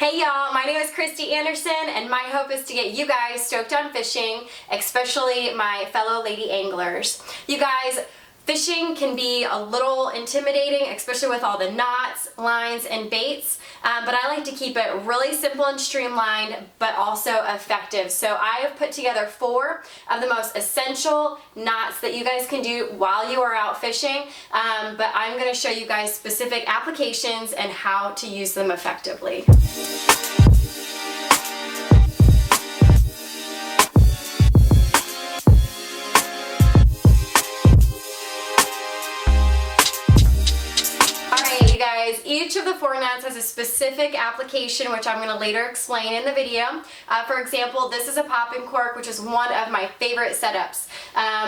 Hey y'all, my name is Kristi Anderson and my hope is to get you guys stoked on fishing, especially my fellow lady anglers. You guys, fishing can be a little intimidating, especially with all the knots, lines, and baits, but I like to keep it really simple and streamlined, but also effective. So I have put together 4 of the most essential knots that you guys can do while you are out fishing, but I'm going to show you guys specific applications and how to use them effectively. Each of the 4 knots has a specific application, which I'm going to later explain in the video. For example, this is a popping cork, which is one of my favorite setups.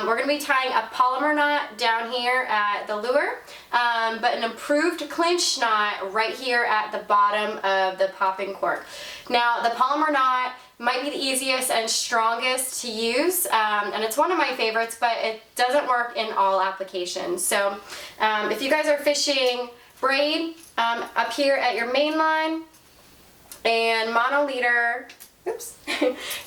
We're going to be tying a Palomar knot down here at the lure, but an improved clinch knot right here at the bottom of the popping cork. Now, the Palomar knot might be the easiest and strongest to use, and it's one of my favorites, but it doesn't work in all applications. So if you guys are fishing braid up here at your main line and mono-leader, oops,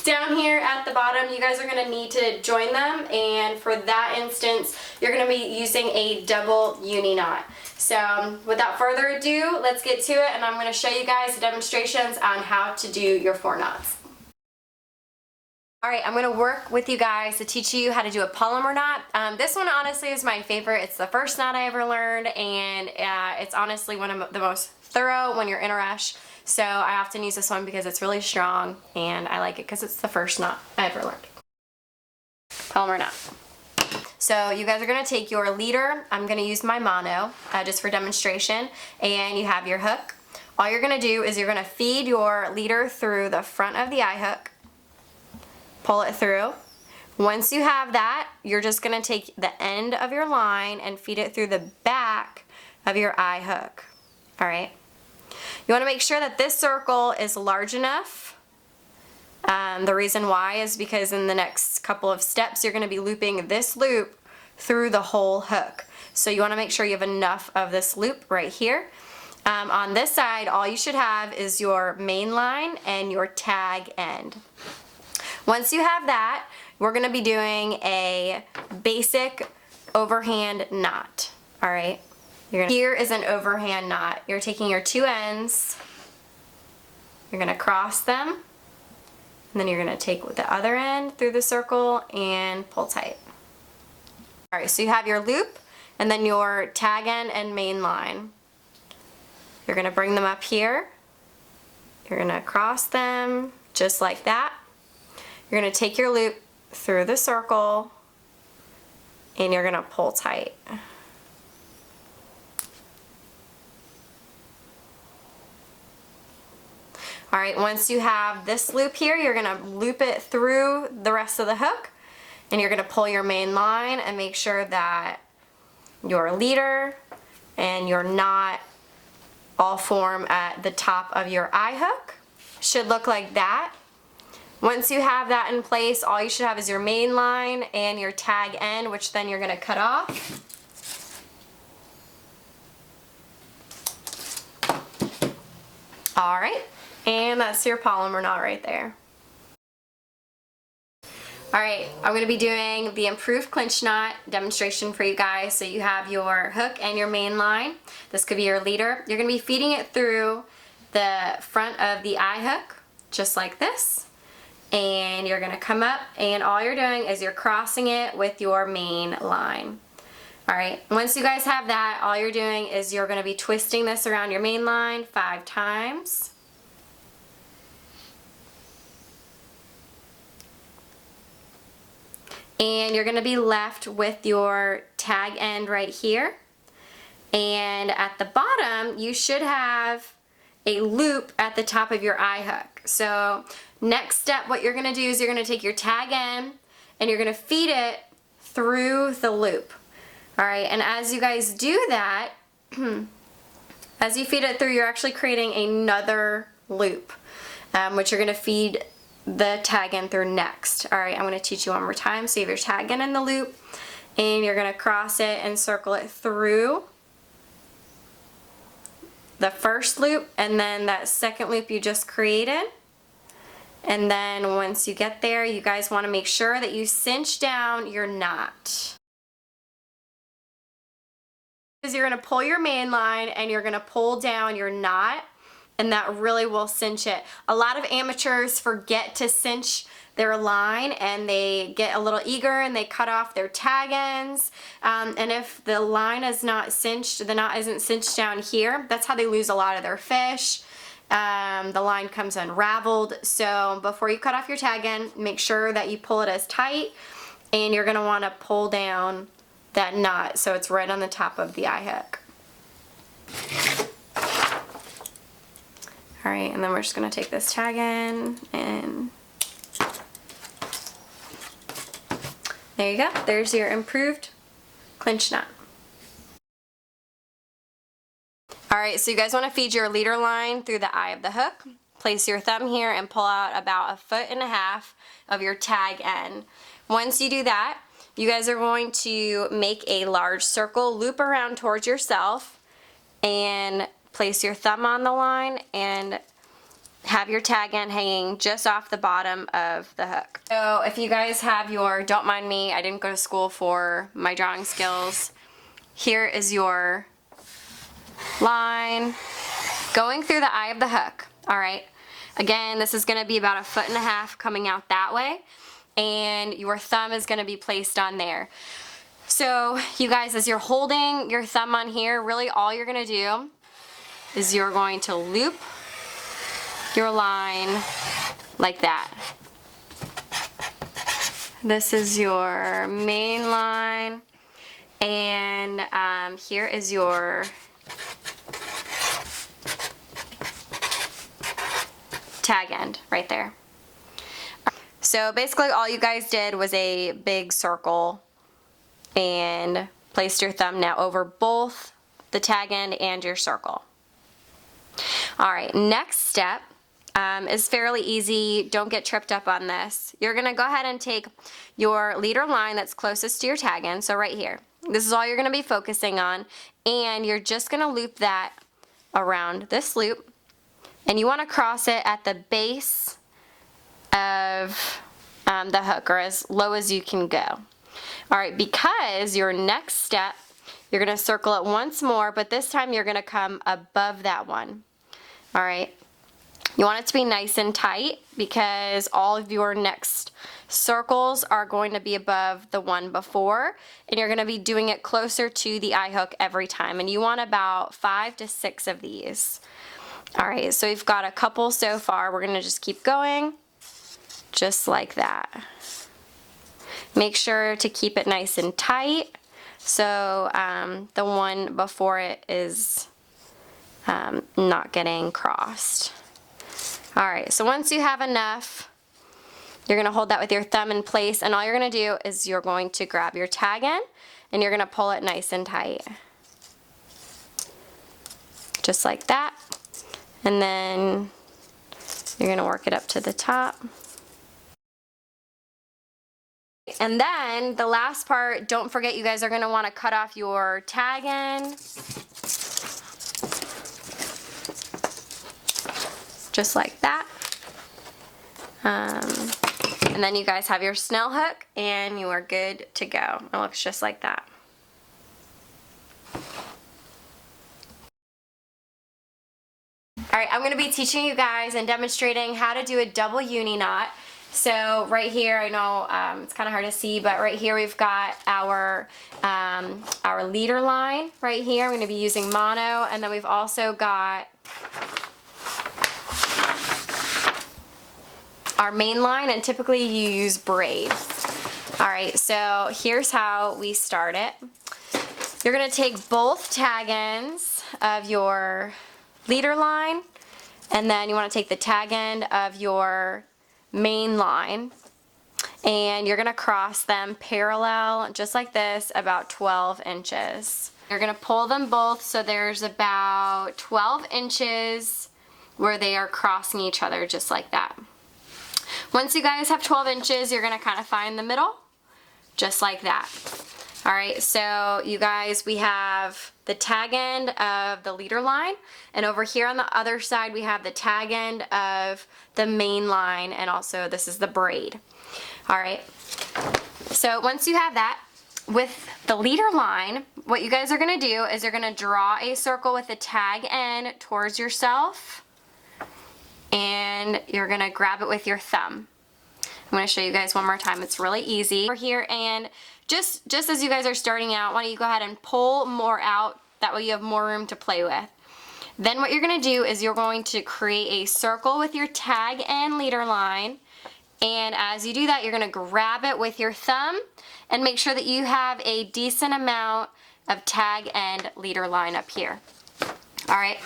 down here at the bottom, you guys are going to need to join them, and for that instance you're going to be using a double uni knot. So without further ado, let's get to it, and I'm going to show you guys the demonstrations on how to do your 4 knots. Alright, I'm going to work with you guys to teach you how to do a Palomar knot. This one honestly is my favorite. It's the first knot I ever learned, and it's honestly one of the most thorough when you're in a rush. So I often use this one because it's really strong, and I like it because it's the first knot I ever learned. Palomar knot. So you guys are going to take your leader. I'm going to use my mono just for demonstration, and you have your hook. All you're going to do is you're going to feed your leader through the front of the eye hook. Pull it through. Once you have that, you're just going to take the end of your line and feed it through the back of your eye hook. Alright? You want to make sure that this circle is large enough. The reason why is because in the next couple of steps you're going to be looping this loop through the whole hook. So you want to make sure you have enough of this loop right here. On this side, all you should have is your main line and your tag end. Once you have that, we're going to be doing a basic overhand knot. Alright? Here is an overhand knot. You're taking your 2 ends, you're going to cross them, and then you're going to take the other end through the circle and pull tight. Alright, so you have your loop and then your tag end and main line. You're going to bring them up here. You're going to cross them just like that. You're going to take your loop through the circle and you're going to pull tight. Alright, once you have this loop here, you're going to loop it through the rest of the hook, and you're going to pull your main line and make sure that your leader and your knot all form at the top of your eye hook. Should look like that. Once you have that in place, all you should have is your main line and your tag end, which then you're going to cut off. Alright, and that's your Palomar knot right there. Alright, I'm going to be doing the improved clinch knot demonstration for you guys. So you have your hook and your main line. This could be your leader. You're going to be feeding it through the front of the eye hook, just like this. And you're going to come up, and all you're doing is you're crossing it with your main line. Alright, once you guys have that, all you're doing is you're going to be twisting this around your main line 5 times. And you're going to be left with your tag end right here. And at the bottom, you should have a loop at the top of your eye hook. So next step, what you're going to do is you're going to take your tag end and you're going to feed it through the loop. Alright, and as you guys do that, as you feed it through, you're actually creating another loop, which you're going to feed the tag end through next. Alright, I'm going to teach you one more time. So you have your tag end in the loop, and you're going to cross it and circle it through the first loop and then that second loop you just created. And then once you get there, you guys want to make sure that you cinch down your knot. Because you're going to pull your main line and you're going to pull down your knot, and that really will cinch it. A lot of amateurs forget to cinch their line and they get a little eager and they cut off their tag ends. And if the line is not cinched, the knot isn't cinched down here, that's how they lose a lot of their fish. The line comes unraveled. So before you cut off your tag end, make sure that you pull it as tight, and you're going to want to pull down that knot so it's right on the top of the eye hook. Alright, and then we're just going to take this tag end and there you go. There's your improved clinch knot. Alright, so you guys want to feed your leader line through the eye of the hook. Place your thumb here and pull out about 1.5 feet of your tag end. Once you do that, you guys are going to make a large circle, loop around towards yourself, and place your thumb on the line and have your tag end hanging just off the bottom of the hook. So if you guys have your, don't mind me, I didn't go to school for my drawing skills, here is your line going through the eye of the hook. Alright, again, this is going to be about 1.5 feet coming out that way, and your thumb is going to be placed on there. So you guys, as you're holding your thumb on here, really all you're going to do is you're going to loop your line like that. This is your main line, and here is your tag end right there. So basically all you guys did was a big circle and placed your thumb now over both the tag end and your circle. Alright, next step is fairly easy. Don't get tripped up on this. You're going to go ahead and take your leader line that's closest to your tag end, so right here. This is all you're going to be focusing on, and you're just going to loop that around this loop, and you want to cross it at the base of the hook, or as low as you can go. Alright, because your next step, you're going to circle it once more, but this time you're going to come above that one. Alright, you want it to be nice and tight because all of your next circles are going to be above the one before, and you're going to be doing it closer to the eye hook every time, and you want about 5 to 6 of these. Alright, so we've got a couple so far. We're going to just keep going just like that. Make sure to keep it nice and tight so the one before it is not getting crossed. Alright, so once you have enough, you're going to hold that with your thumb in place, and all you're going to do is you're going to grab your tag end and you're going to pull it nice and tight. Just like that. And then you're going to work it up to the top. And then the last part, don't forget you guys are going to want to cut off your tag end. Just like that. And then you guys have your Snell hook and you are good to go. It looks just like that. Alright, I'm going to be teaching you guys and demonstrating how to do a double uni knot. So right here, I know it's kind of hard to see, but right here we've got our leader line right here. I'm going to be using mono, and then we've also got our main line, and typically you use braid. Alright, so here's how we start it. You're going to take both tag ends of your leader line, and then you want to take the tag end of your main line, and you're going to cross them parallel just like this about 12 inches. You're going to pull them both so there's about 12 inches where they are crossing each other just like that. Once you guys have 12 inches, you're going to kind of find the middle just like that. All right, so you guys, we have the tag end of the leader line, and over here on the other side we have the tag end of the main line, and also this is the braid. All right, so once you have that, with the leader line, what you guys are gonna do is you're gonna draw a circle with the tag end towards yourself, and you're gonna grab it with your thumb. I'm gonna show you guys one more time. It's really easy. Over here, and just as you guys are starting out, why don't you go ahead and pull more out, that way you have more room to play with. Then what you're gonna do is you're going to create a circle with your tag end leader line, and as you do that, you're gonna grab it with your thumb and make sure that you have a decent amount of tag end leader line up here. All right.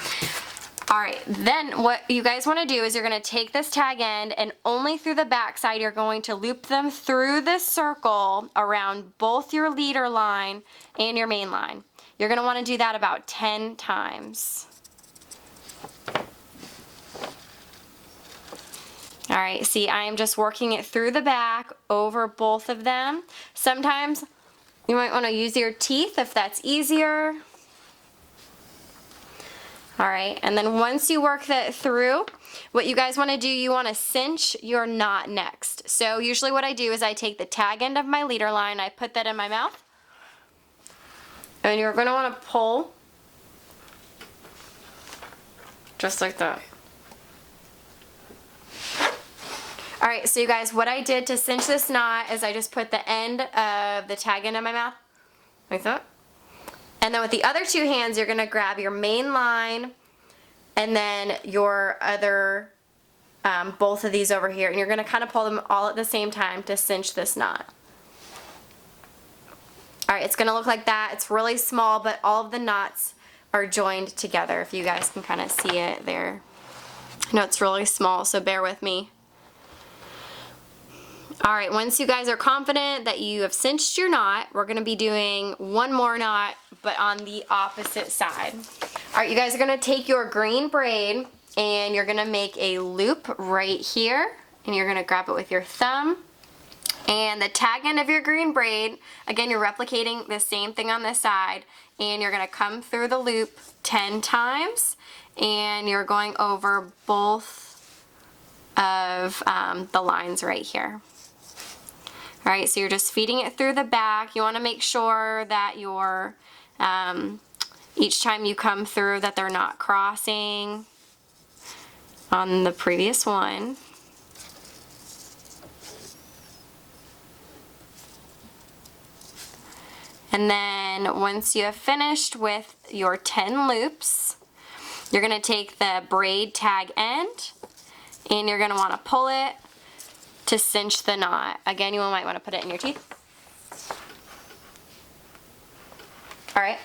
All right, then what you guys want to do is you're going to take this tag end, and only through the back side you're going to loop them through this circle around both your leader line and your main line. You're going to want to do that about 10 times. All right, see, I am just working it through the back over both of them. Sometimes you might want to use your teeth if that's easier. All right, and then once you work that through, what you guys want to do, you want to cinch your knot next. So usually what I do is I take the tag end of my leader line, I put that in my mouth, and you're going to want to pull just like that. All right, so you guys, what I did to cinch this knot is I just put the end of the tag end in my mouth, like that. And then with the other two hands, you're going to grab your main line and then your other, both of these over here. And you're going to kind of pull them all at the same time to cinch this knot. All right, it's going to look like that. It's really small, but all of the knots are joined together. If you guys can kind of see it there. I know it's really small, so bear with me. All right, once you guys are confident that you have cinched your knot, we're going to be doing one more knot, but on the opposite side. All right, you guys are going to take your green braid and you're going to make a loop right here, and you're going to grab it with your thumb. And the tag end of your green braid, again, you're replicating the same thing on this side, and you're going to come through the loop 10 times, and you're going over both of the lines right here. All right, so you're just feeding it through the back. You want to make sure that you're, each time you come through, that they're not crossing on the previous one. And then once you have finished with your 10 loops, you're going to take the braid tag end and you're going to want to pull it to cinch the knot. Again, you might want to put it in your teeth. All right.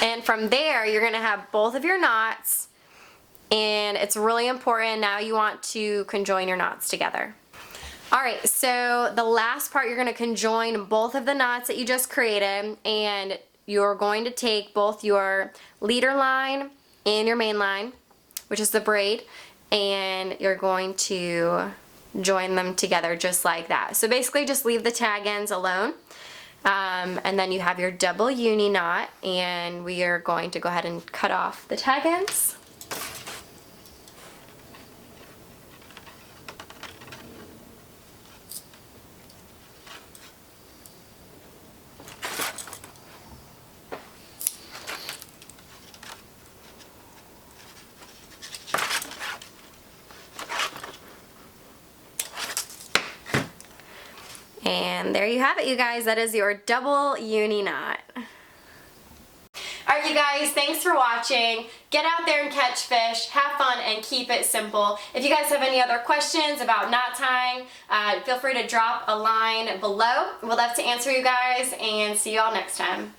And from there, you're going to have both of your knots, and it's really important. Now you want to conjoin your knots together. All right, so the last part, you're going to conjoin both of the knots that you just created, and you're going to take both your leader line and your main line, which is the braid, and you're going to join them together just like that. So basically just leave the tag ends alone, and then you have your double uni knot, and we are going to go ahead and cut off the tag ends. And there you have it, you guys. That is your double uni knot. Alright, you guys, thanks for watching. Get out there and catch fish, have fun, and keep it simple. If you guys have any other questions about knot tying, feel free to drop a line below. We'd love to answer you guys, and see you all next time.